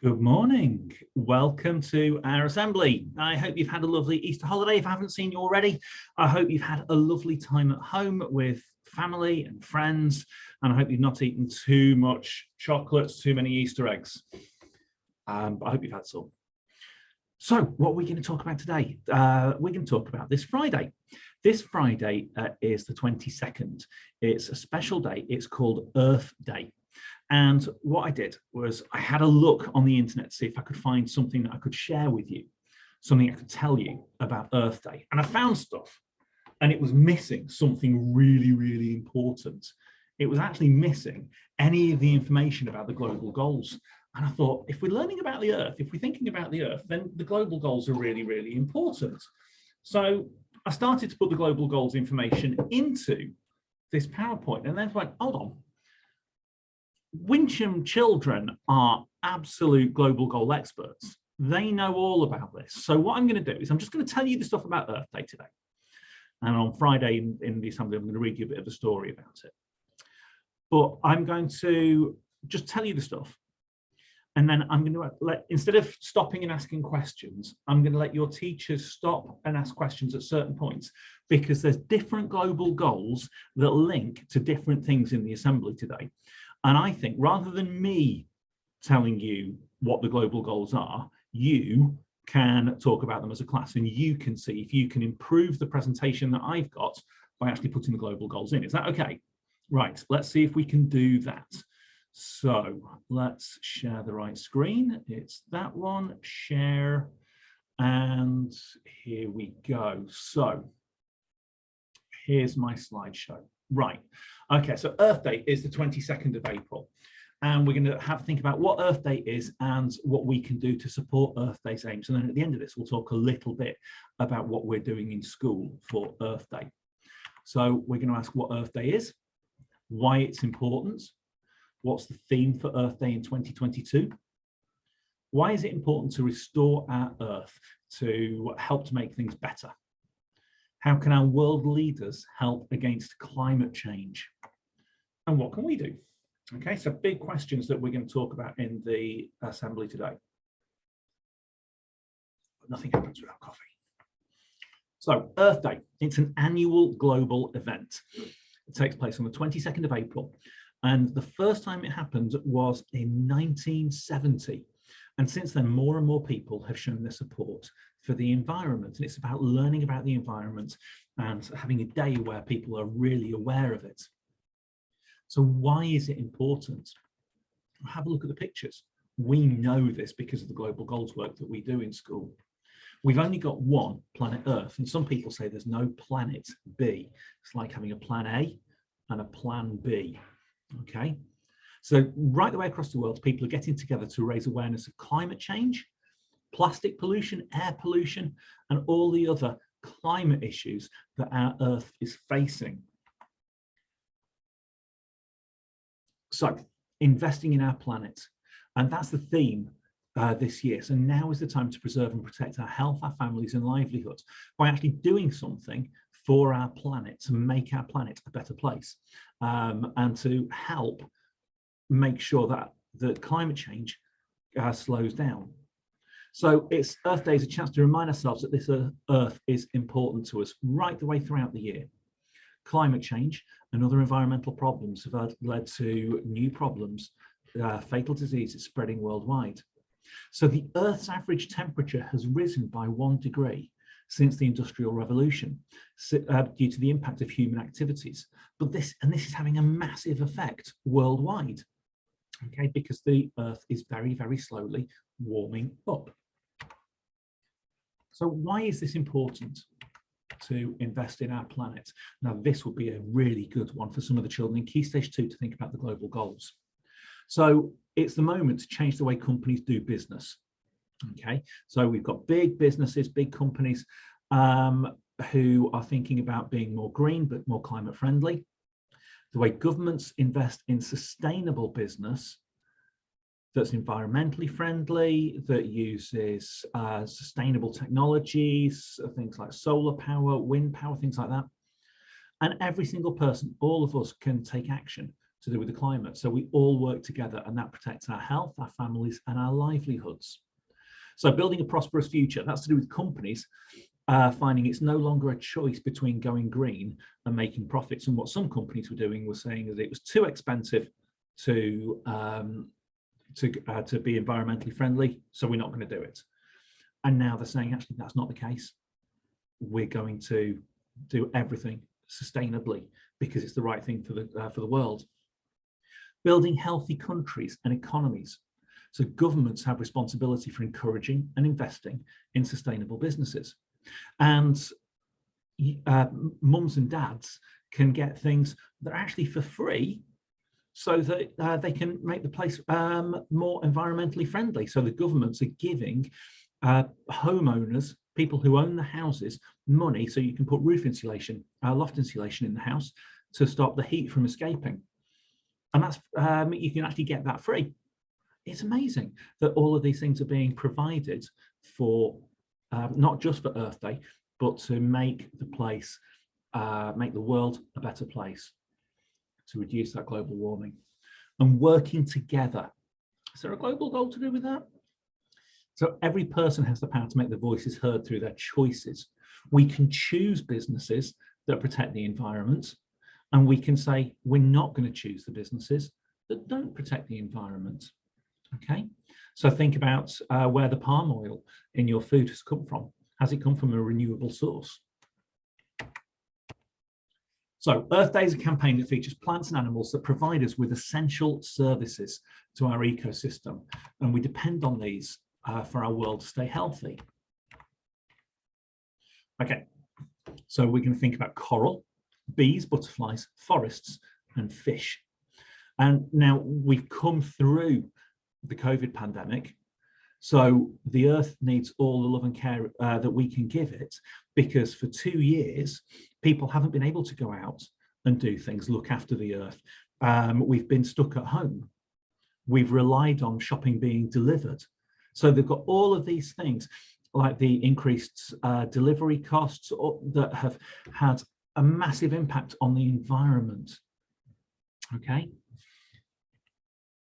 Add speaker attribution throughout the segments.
Speaker 1: Good morning. Welcome to our assembly. I hope you've had a lovely Easter holiday. If I haven't seen you already, I hope you've had a lovely time at home with family and friends, and I hope you've not eaten too much chocolates, too many Easter eggs. But I hope you've had some. So what are we going to talk about today? We're going to talk about this Friday. This Friday is the 22nd. It's a special day. It's called Earth Day. And what I did was I had a look on the internet to see if I could find something that I could share with you, something I could tell you about Earth Day. And I found stuff, and it was missing something really, really important. It was actually missing any of the information about the global goals. And I thought, if we're learning about the Earth, if we're thinking about the Earth, then the global goals are really, really important. So I started to put the global goals information into this PowerPoint, and then went, hold on. Wincham children are absolute global goal experts. They know all about this. So what I'm going to do is I'm just going to tell you the stuff about Earth Day today. And on Friday in the assembly, I'm going to read you a bit of a story about it. But I'm going to just tell you the stuff. And then I'm going to instead of stopping and asking questions, I'm going to let your teachers stop and ask questions at certain points, because there's different global goals that link to different things in the assembly today. And I think rather than me telling you what the global goals are, you can talk about them as a class, and you can see if you can improve the presentation that I've got by actually putting the global goals in. Is that okay? Right, let's see if we can do that. So let's share the right screen. It's that one, share, and here we go. So here's my slideshow. Right. Okay, so Earth Day is the 22nd of April, and we're going to think about what Earth Day is and what we can do to support Earth Day's aims. And then at the end of this, we'll talk a little bit about what we're doing in school for Earth Day. So we're going to ask what Earth Day is, why it's important, what's the theme for Earth Day in 2022, why is it important to restore our Earth to help to make things better? How can our world leaders help against climate change? And what can we do? Okay, so big questions that we're going to talk about in the assembly today. But nothing happens without coffee. So Earth Day, it's an annual global event. It takes place on the 22nd of April. And the first time it happened was in 1970. And since then, more and more people have shown their support for the environment. And it's about learning about the environment and having a day where people are really aware of it. So why is it important? Have a look at the pictures. We know this because of the global goals work that we do in school. We've only got one planet Earth, and some people say there's no planet B. It's like having a plan A and a plan B. Okay. So right the way across the world, people are getting together to raise awareness of climate change, plastic pollution, air pollution, and all the other climate issues that our Earth is facing. So investing in our planet, and that's the theme this year. So now is the time to preserve and protect our health, our families, and livelihoods by actually doing something for our planet to make our planet a better place, and to help make sure that the climate change slows down. So it's Earth Day is a chance to remind ourselves that this Earth is important to us right the way throughout the year. Climate change and other environmental problems have led to new problems, fatal diseases spreading worldwide. So the Earth's average temperature has risen by 1 degree since the Industrial Revolution, due to the impact of human activities. But this is having a massive effect worldwide. Okay, because the Earth is very, very slowly warming up. So why is this important to invest in our planet? Now, this would be a really good one for some of the children in Key Stage 2 to think about the global goals. So it's the moment to change the way companies do business. Okay, so we've got big businesses, big companies who are thinking about being more green, but more climate friendly. The way governments invest in sustainable business that's environmentally friendly, that uses sustainable technologies, things like solar power, wind power, things like that. And every single person, all of us, can take action to do with the climate. So we all work together, and that protects our health, our families, and our livelihoods. So building a prosperous future, that's to do with companies finding it's no longer a choice between going green and making profits. And what some companies were doing was saying that it was too expensive to be environmentally friendly, so we're not going to do it. And now they're saying, actually, that's not the case. We're going to do everything sustainably because it's the right thing for the world. Building healthy countries and economies. So governments have responsibility for encouraging and investing in sustainable businesses. And mums and dads can get things that are actually for free so that they can make the place more environmentally friendly. So the governments are giving homeowners, people who own the houses, money so you can put roof insulation, loft insulation in the house to stop the heat from escaping. And that's you can actually get that free. It's amazing that all of these things are being provided for, not just for Earth Day, but to make the place, make the world a better place, to reduce that global warming. And working together. Is there a global goal to do with that? So every person has the power to make their voices heard through their choices. We can choose businesses that protect the environment, and we can say we're not going to choose the businesses that don't protect the environment. Okay, so think about where the palm oil in your food has come from. Has it come from a renewable source? So Earth Day is a campaign that features plants and animals that provide us with essential services to our ecosystem, and we depend on these for our world to stay healthy. Okay, so we can think about coral, bees, butterflies, forests, and fish. And now we've come through the COVID pandemic, so the Earth needs all the love and care that we can give it, because for 2 years, people haven't been able to go out and do things, look after the Earth. We've been stuck at home. We've relied on shopping being delivered. So they've got all of these things, like the increased delivery costs that have had a massive impact on the environment. Okay.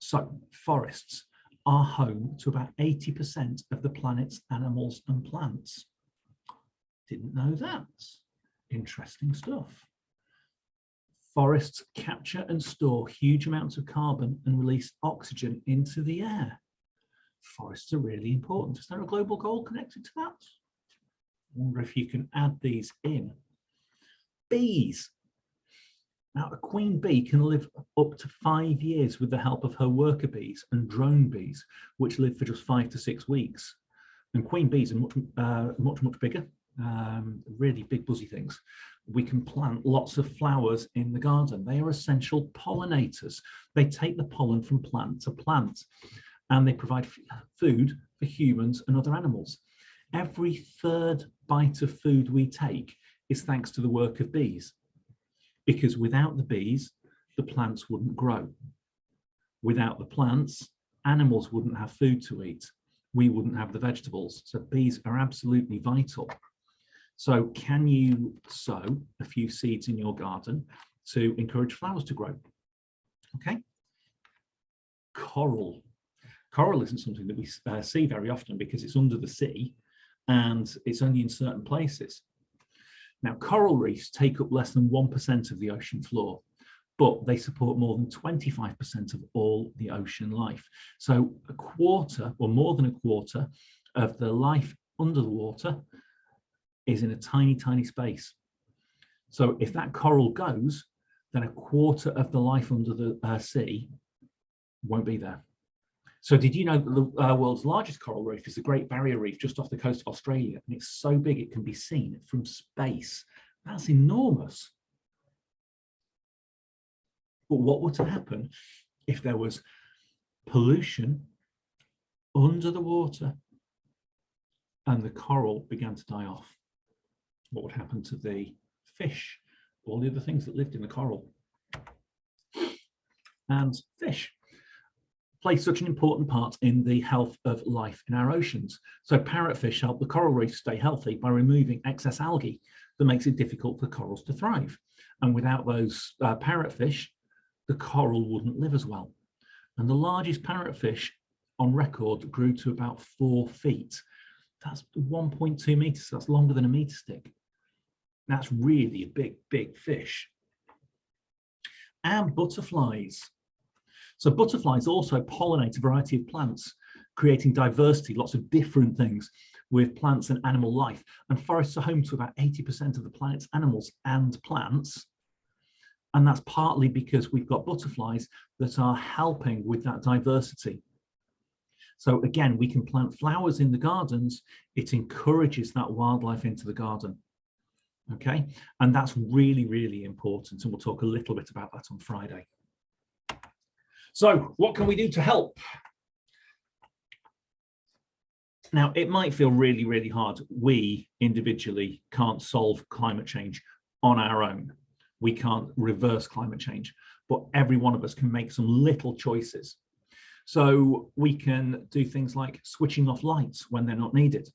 Speaker 1: So forests are home to about 80% of the planet's animals and plants. Didn't know that. Interesting stuff. Forests capture and store huge amounts of carbon and release oxygen into the air. Forests are really important. Is there a global goal connected to that? I wonder if you can add these in. Bees. Now, a queen bee can live up to 5 years with the help of her worker bees and drone bees, which live for just 5 to 6 weeks. And queen bees are much bigger, really big buzzy things. We can plant lots of flowers in the garden. They are essential pollinators. They take the pollen from plant to plant, and they provide food for humans and other animals. Every third bite of food we take is thanks to the work of bees, because without the bees, the plants wouldn't grow. Without the plants, animals wouldn't have food to eat. We wouldn't have the vegetables. So bees are absolutely vital. So can you sow a few seeds in your garden to encourage flowers to grow? Okay. Coral. Coral isn't something that we see very often because it's under the sea and it's only in certain places. Now, coral reefs take up less than 1% of the ocean floor, but they support more than 25% of all the ocean life. So a quarter, or more than a quarter, of the life under the water is in a tiny, tiny space. So if that coral goes, then a quarter of the life under the sea won't be there. So did you know that the world's largest coral reef is the Great Barrier Reef just off the coast of Australia? And it's so big it can be seen from space. That's enormous. But what would happen if there was pollution under the water and the coral began to die off? What would happen to the fish, all the other things that lived in the coral? And fish play such an important part in the health of life in our oceans. So parrotfish help the coral reef stay healthy by removing excess algae that makes it difficult for corals to thrive. And without those parrotfish, the coral wouldn't live as well. And the largest parrotfish on record grew to about 4 feet. That's 1.2 meters. That's longer than a meter stick. That's really a big, big fish. And butterflies. So butterflies also pollinate a variety of plants, creating diversity, lots of different things with plants and animal life. And forests are home to about 80% of the planet's animals and plants. And that's partly because we've got butterflies that are helping with that diversity. So again, we can plant flowers in the gardens. It encourages that wildlife into the garden. Okay, and that's really, really important. And we'll talk a little bit about that on Friday. So what can we do to help? Now, it might feel really, really hard. We individually can't solve climate change on our own. We can't reverse climate change, but every one of us can make some little choices. So we can do things like switching off lights when they're not needed,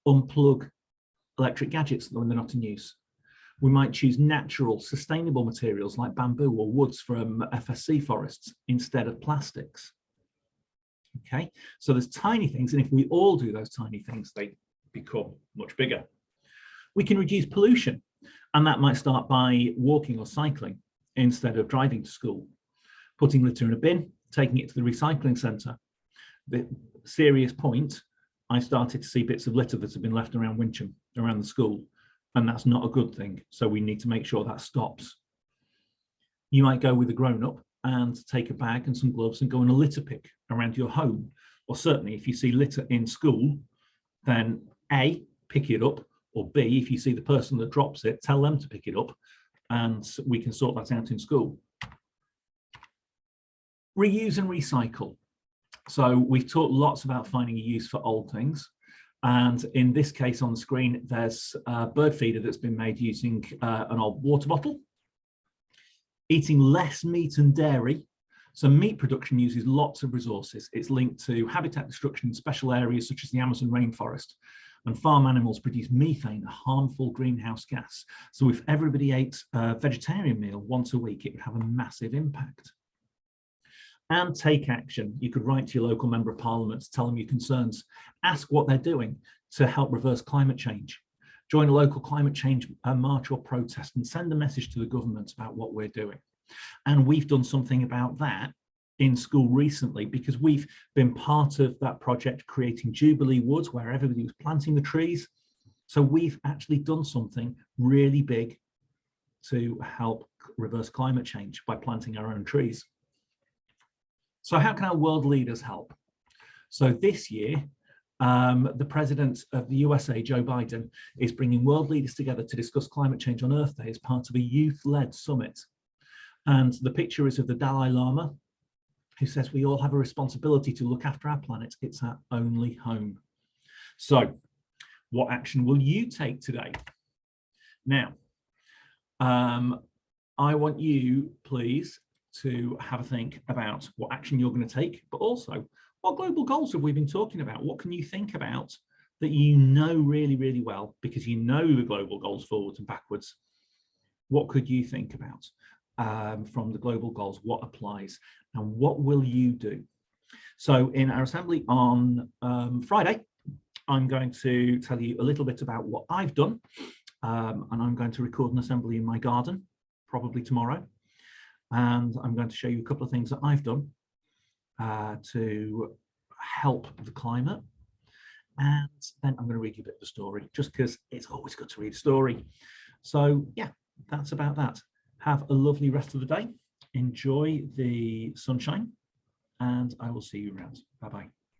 Speaker 1: unplug electric gadgets when they're not in use. We might choose natural, sustainable materials like bamboo or woods from FSC forests instead of plastics. Okay, so there's tiny things, and if we all do those tiny things, they become much bigger. We can reduce pollution, and that might start by walking or cycling instead of driving to school, putting litter in a bin, taking it to the recycling centre. The serious point, I started to see bits of litter that have been left around Wincham, around the school, and that's not a good thing. So we need to make sure that stops. You might go with a grown-up and take a bag and some gloves and go on a litter pick around your home. Or certainly if you see litter in school, then A, pick it up, or B, if you see the person that drops it, tell them to pick it up, and we can sort that out in school. Reuse and recycle. So we've talked lots about finding a use for old things. And in this case on the screen, there's a bird feeder that's been made using an old water bottle. Eating less meat and dairy. So meat production uses lots of resources. It's linked to habitat destruction in special areas such as the Amazon rainforest. And farm animals produce methane, a harmful greenhouse gas. So if everybody ate a vegetarian meal once a week, it would have a massive impact. And take action. You could write to your local member of parliament to tell them your concerns. Ask what they're doing to help reverse climate change. Join a local climate change march or protest and send a message to the government about what we're doing. And we've done something about that in school recently because we've been part of that project creating Jubilee Woods where everybody was planting the trees. So we've actually done something really big to help reverse climate change by planting our own trees. So how can our world leaders help? So this year, the president of the USA, Joe Biden, is bringing world leaders together to discuss climate change on Earth Day as part of a youth-led summit. And the picture is of the Dalai Lama, who says we all have a responsibility to look after our planet. It's our only home. So what action will you take today? Now, I want you, please, to have a think about what action you're going to take, but also what global goals have we been talking about? What can you think about that you know really, really well because you know the global goals forwards and backwards? What could you think about from the global goals? What applies and what will you do? So in our assembly on Friday, I'm going to tell you a little bit about what I've done, and I'm going to record an assembly in my garden, probably tomorrow. And I'm going to show you a couple of things that I've done to help the climate. And then I'm going to read you a bit of the story, just because it's always good to read a story. So yeah, that's about that. Have a lovely rest of the day. Enjoy the sunshine, and I will see you around. Bye-bye.